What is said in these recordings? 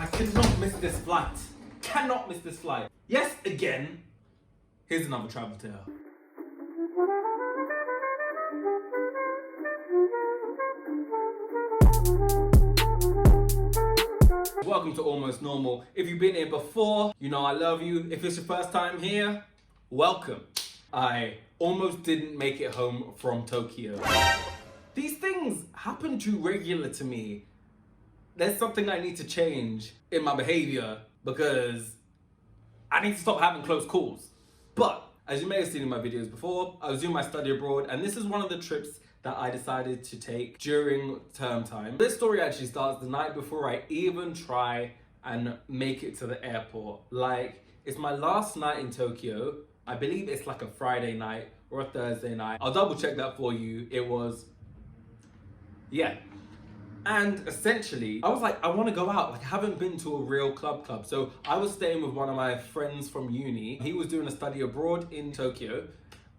I cannot miss this flight. Cannot miss this flight. Yes, again. Here's another travel tale. Welcome to Almost Normal. If you've been here before, you know I love you. If it's your first time here, welcome. I almost didn't make it home from Tokyo. These things happen too regular to me. There's something I need to change in my behavior because I need to stop having close calls. But as you may have seen in my videos before, I was doing my study abroad, and this is one of the trips that I decided to take during term time. This story actually starts the night before I even try and make it to the airport. Like, it's my last night in Tokyo. I believe it's like a Friday night or a Thursday night. I'll double check that for you. It was, yeah. And essentially, I was like, I want to go out. Like, I haven't been to a real club. So I was staying with one of my friends from uni. He was doing a study abroad in Tokyo,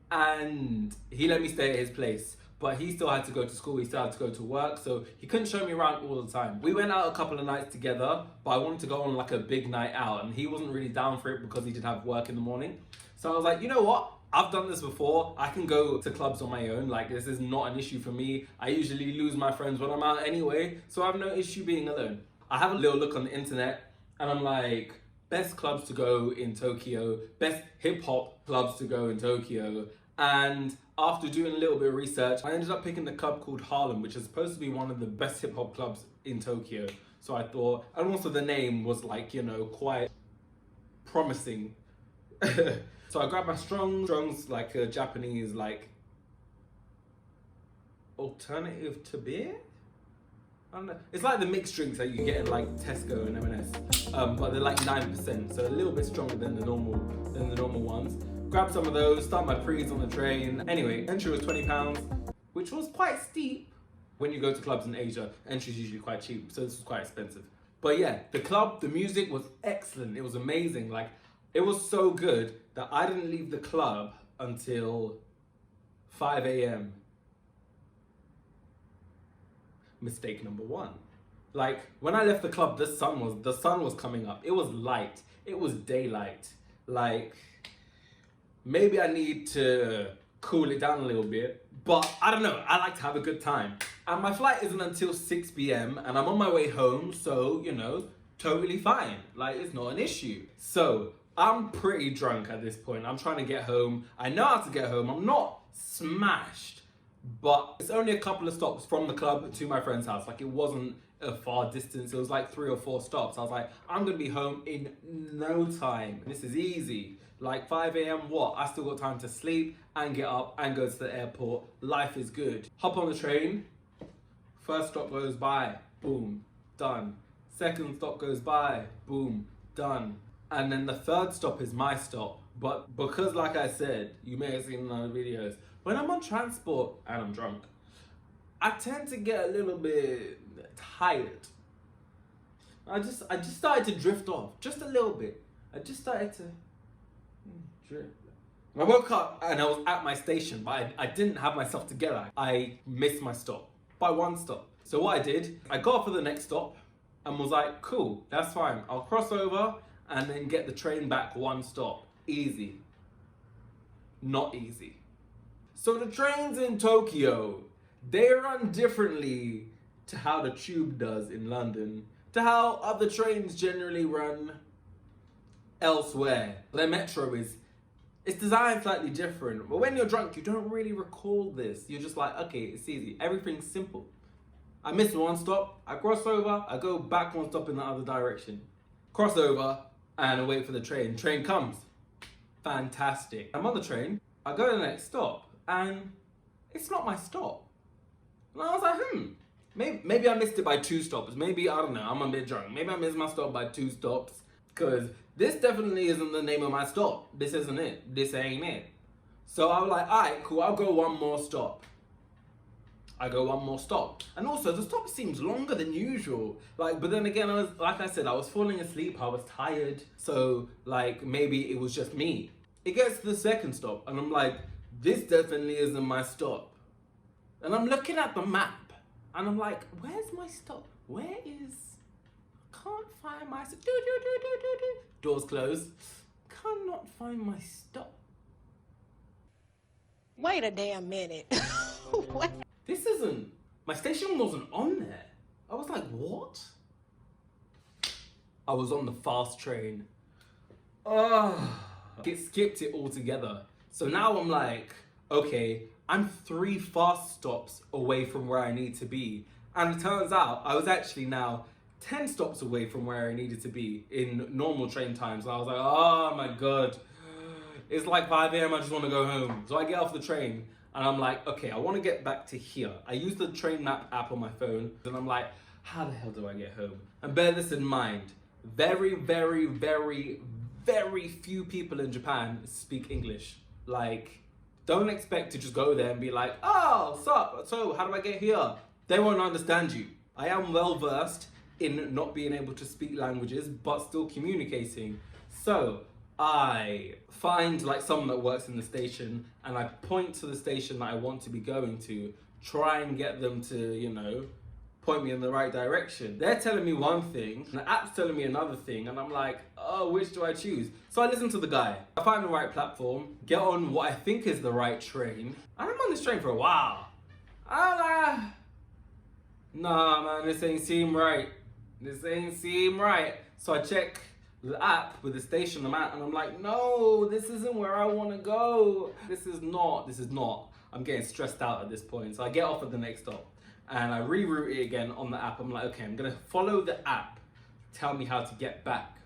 and he let me stay at his place. But he still had to go to school, he still had to go to work, so he couldn't show me around all the time. We went out a couple of nights together, but I wanted to go on like a big night out, and he wasn't really down for it because he did have work in the morning. So I was like, you know what? I've done this before. I can go to clubs on my own. Like, this is not an issue for me. I usually lose my friends when I'm out anyway, so I have no issue being alone. I have a little look on the internet, and I'm like, best clubs to go in Tokyo, best hip hop clubs to go in Tokyo. And after doing a little bit of research, I ended up picking the club called Harlem, which is supposed to be one of the best hip hop clubs in Tokyo. So I thought, and also the name was like, you know, quite promising. So I grabbed my Strong's like a Japanese, like, alternative to beer? I don't know. It's like the mixed drinks that you get in like Tesco and M&S, but they're like 9%, so a little bit stronger than the normal ones. Grabbed some of those, start my prees on the train. Anyway, entry was £20, which was quite steep. When you go to clubs in Asia, entry's usually quite cheap, so this was quite expensive. But yeah, the club, the music was excellent. It was amazing. Like, it was so good that I didn't leave the club until 5 a.m. Mistake number one. Like, when I left the club, the sun was coming up. It was light. It was daylight. Like, maybe I need to cool it down a little bit, but I don't know. I like to have a good time. And my flight isn't until 6 p.m. and I'm on my way home, so, you know, totally fine. Like, it's not an issue. So I'm pretty drunk at this point. I'm trying to get home. I know how to get home. I'm not smashed, but it's only a couple of stops from the club to my friend's house. Like, it wasn't a far distance. It was like 3 or 4 stops. I was like, I'm gonna be home in no time. This is easy. Like 5 a.m. what? I still got time to sleep and get up and go to the airport. Life is good. Hop on the train. First stop goes by. Boom. Done. Second stop goes by. Boom. Done. And then the third stop is my stop. But because, like I said, you may have seen in other videos, when I'm on transport and I'm drunk, I tend to get a little bit tired. I just started to drift off, just a little bit. I just started to drift. I woke up and I was at my station, but I didn't have myself together. I missed my stop by 1 stop. So what I did, I got off for the next stop and was like, cool, that's fine. I'll cross over and then get the train back 1 stop. Easy. Not easy. So the trains in Tokyo, they run differently to how the tube does in London, to how other trains generally run elsewhere. Their metro it's designed slightly different, but when you're drunk, you don't really recall this. You're just like, okay, it's easy. Everything's simple. I miss 1 stop, I cross over, I go back 1 stop in the other direction. Cross over, and I wait for the train. Train comes. Fantastic. I'm on the train, I go to the next stop, and it's not my stop. And I was like, maybe I missed it by 2 stops. Maybe, I don't know, I'm a bit drunk. Maybe I missed my stop by 2 stops, because this definitely isn't the name of my stop. This isn't it. This ain't it. So I was like, all right, cool, I'll go 1 more stop. I go 1 more stop. And also, the stop seems longer than usual. Like, but then again, like I said, I was falling asleep, I was tired. So, like, maybe it was just me. It gets to the 2nd stop, and I'm like, this definitely isn't my stop. And I'm looking at the map, and I'm like, where's my stop? Where is... I Can't find my do do do do do do. Doors closed. Cannot find my stop. Wait a damn minute. What? This isn't. My station wasn't on there. I was like, what? I was on the fast train. It skipped it altogether. So now I'm like, okay, I'm 3 fast stops away from where I need to be. And it turns out I was actually now 10 stops away from where I needed to be in normal train times. And I was like, oh my God. It's like 5 a.m. I just want to go home. So I get off the train and I'm like, okay, I want to get back to here. I use the train map app on my phone and I'm like, how the hell do I get home? And bear this in mind, very, very, very, very few people in Japan speak English. Like, don't expect to just go there and be like, oh, sup, so how do I get here? They won't understand you. I am well versed in not being able to speak languages, but still communicating. So I find like someone that works in the station and I point to the station that I want to be going to, try and get them to, you know, point me in the right direction. They're telling me one thing, and the app's telling me another thing, and I'm like, oh, which do I choose? So I listen to the guy. I find the right platform, get on what I think is the right train, and I'm on this train for a while. I'm like, nah, man, this ain't seem right. This ain't seem right. So I check the app with the station I'm at, and I'm like, no, this isn't where I want to go. This is not. I'm getting stressed out at this point. So I get off at the next stop. And I reroute it again on the app. I'm like, okay, I'm gonna follow the app, tell me how to get back.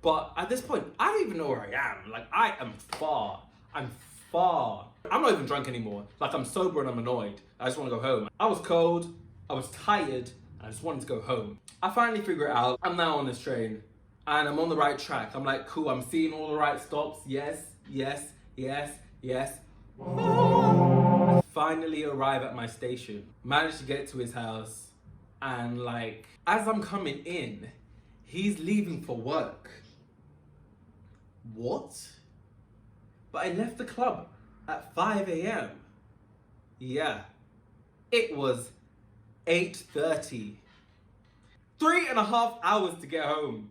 But at this point, I don't even know where I am. Like, I am far. I'm far. I'm not even drunk anymore. Like, I'm sober and I'm annoyed. I just wanna go home. I was cold, I was tired, and I just wanted to go home. I finally figure it out. I'm now on this train, and I'm on the right track. I'm like, cool, I'm seeing all the right stops. Yes, yes, yes, yes. I finally arrive at my station, manage to get to his house, and like, as I'm coming in, he's leaving for work. What? But I left the club at 5 a.m. Yeah, it was 8:30. 3.5 hours to get home.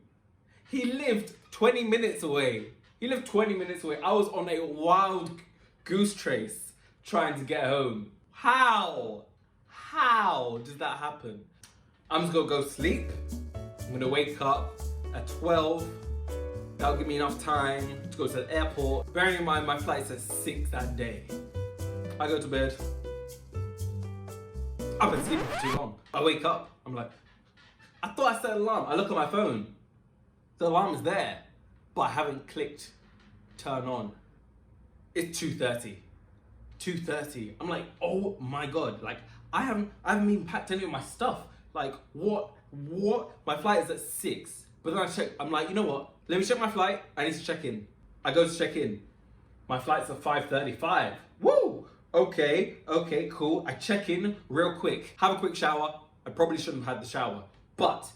He lived 20 minutes away. I was on a wild goose chase trying to get home. How does that happen? I'm just gonna go sleep. I'm gonna wake up at 12. That'll give me enough time to go to the airport. Bearing in mind my flight's at 6 that day. I go to bed. I've been sleeping for too long. I wake up, I'm like, I thought I set an alarm. I look at my phone. The alarm is there, but I haven't clicked turn on. It's 2:30. 2:30. I'm like, oh my God. Like, I haven't even packed any of my stuff. Like, what? My flight is at 6. But then I check, I'm like, you know what? Let me check my flight. I need to check in. I go to check in. My flight's at 5:35. Woo! Okay, cool. I check in real quick. Have a quick shower. I probably shouldn't have had the shower, but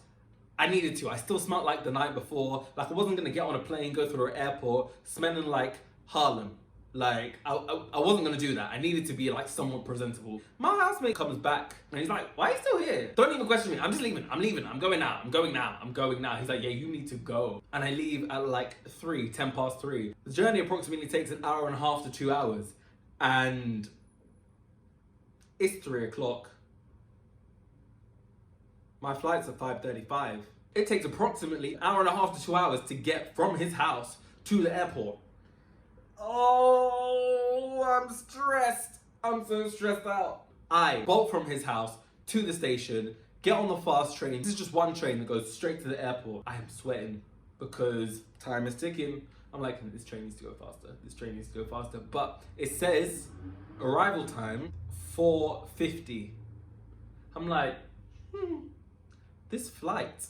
I needed to. I still smelled like the night before. Like, I wasn't gonna get on a plane, go through an airport, smelling like Harlem. Like, I wasn't gonna do that. I needed to be like somewhat presentable. My housemate comes back and he's like, why are you still here? Don't even question me. I'm just leaving. I'm leaving. I'm going now. He's like, yeah, you need to go. And I leave at like 10 past 3. The journey approximately takes an hour and a half to 2 hours. And it's 3 o'clock. My flight's at 5:35. It takes approximately an hour and a half to 2 hours to get from his house to the airport. Oh, I'm stressed. I'm so stressed out. I bolt from his house to the station, get on the fast train. This is just one train that goes straight to the airport. I am sweating because time is ticking. I'm like, this train needs to go faster. But it says arrival time 4:50. I'm like, this flight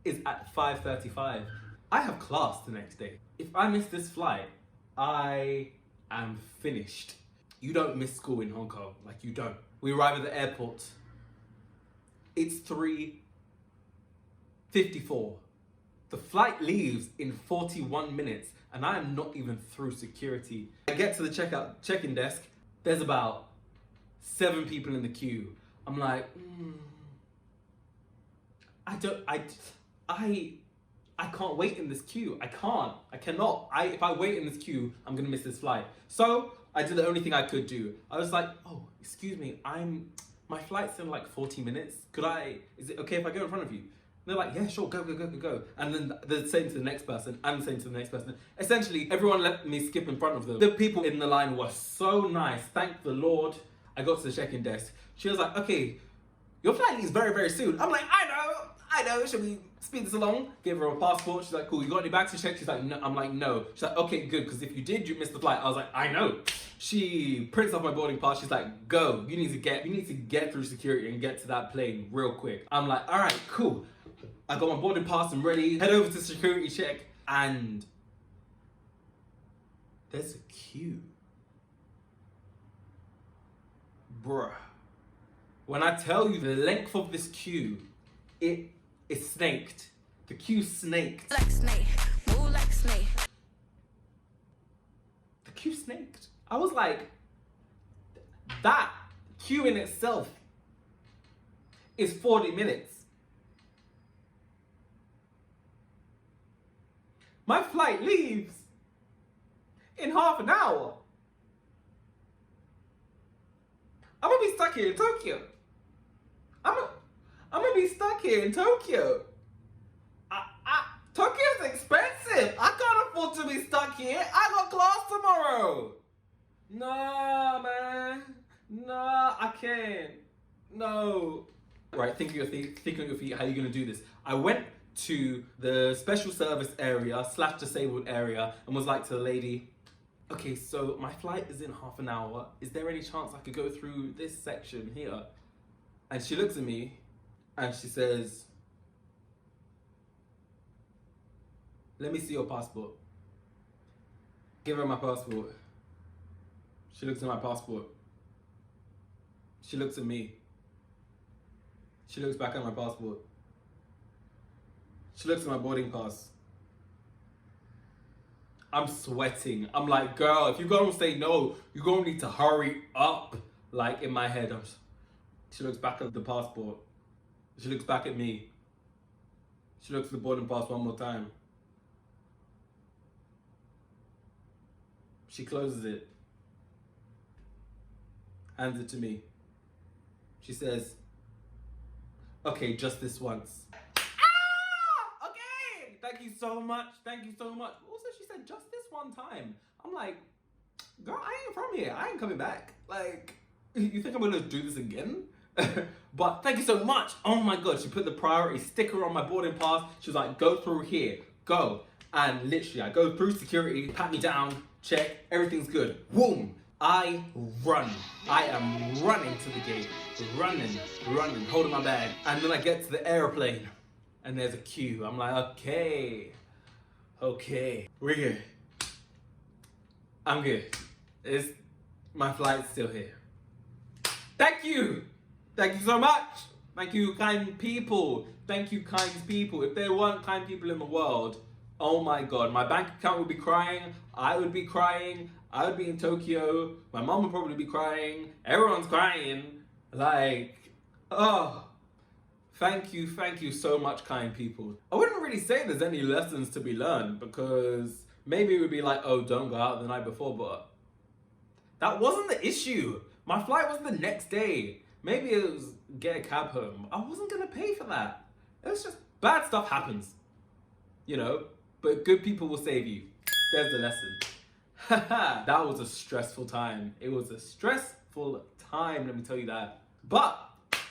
is at 5:35. I have class the next day. If I miss this flight, I am finished. You don't miss school in Hong Kong, like you don't. We arrive at the airport. It's 3:54. The flight leaves in 41 minutes and I am not even through security. I get to the check-in desk. There's about 7 people in the queue. I'm like, I can't wait in this queue. I cannot. If I wait in this queue, I'm gonna miss this flight. So I did the only thing I could do. I was like, oh, excuse me, my flight's in like 40 minutes. Is it okay if I go in front of you? They're like, yeah, sure, go. And then they're saying to the next person, and saying to the next person. Essentially, everyone let me skip in front of them. The people in the line were so nice. Thank the Lord. I got to the check-in desk. She was like, okay, your flight leaves very, very soon. I'm like, I know. Should we speed this along? Gave her a passport. She's like, cool, you got any bags to check? She's like, no. I'm like, no. She's like, okay, good, because if you did, you missed the flight. I was like, I know. She prints off my boarding pass. She's like, go. You need to get through security and get to that plane real quick. I'm like, all right, cool. I got my boarding pass. I'm ready. Head over to security check, and there's a queue. Bruh. When I tell you the length of this queue, it is snaked. The queue snaked. Like snake, move like snake. The queue snaked. I was like, that queue in itself is 40 minutes. My flight leaves in half an hour. I'm gonna be stuck here in Tokyo. I'm gonna be stuck here in Tokyo. Tokyo's expensive. I can't afford to be stuck here. I got class tomorrow. No, man. No, I can't. No. Right, think on your feet. How are you gonna do this? I went to the special service area / disabled area and was like to the lady, okay, so my flight is in half an hour. Is there any chance I could go through this section here? And she looks at me and she says, let me see your passport. Give her my passport. She looks at my passport. She looks at me. She looks back at my passport. She looks at my boarding pass. I'm sweating. I'm like, girl, if you're gonna say no, you're gonna need to hurry up. Like, in my head, she looks back at the passport. She looks back at me. She looks at the boarding pass one more time. She closes it. Hands it to me. She says, okay, just this once. Okay! Thank you so much. Also, she said, just this one time. I'm like, girl, I ain't from here. I ain't coming back. Like, you think I'm gonna do this again? But thank you so much. Oh my God, she put the priority sticker on my boarding pass. She was like, go through here, go. And literally, I go through security, pat me down, check, everything's good. Boom. I run. I am running to the gate. Running, holding my bag. And then I get to the airplane and there's a queue. I'm like, okay, we're good. I'm good. My flight's still here. Thank you so much. Thank you, kind people. If there weren't kind people in the world, oh my God, my bank account would be crying. I would be crying. I would be in Tokyo. My mom would probably be crying. Everyone's crying. Like, oh, thank you so much, kind people. I wouldn't really say there's any lessons to be learned, because maybe it would be like, oh, don't go out the night before, but that wasn't the issue. My flight was the next day. Maybe it was get a cab home. I wasn't gonna pay for that. It was just bad stuff happens, you know, but good people will save you. There's the lesson. That was a stressful time. It was a stressful time, let me tell you that. But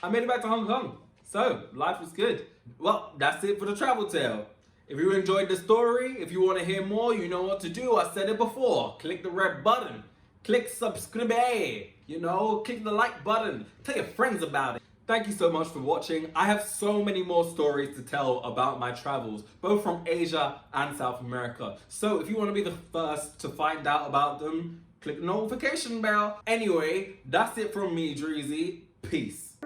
I made it back to Hong Kong. So life was good. Well, that's it for the travel tale. If you enjoyed the story, if you want to hear more, you know what to do. I said it before. Click the red button. Click subscribe. You know, click the like button. Tell your friends about it. Thank you so much for watching. I have so many more stories to tell about my travels, both from Asia and South America. So if you want to be the first to find out about them, click the notification bell. Anyway, that's it from me, Dreezy. Peace.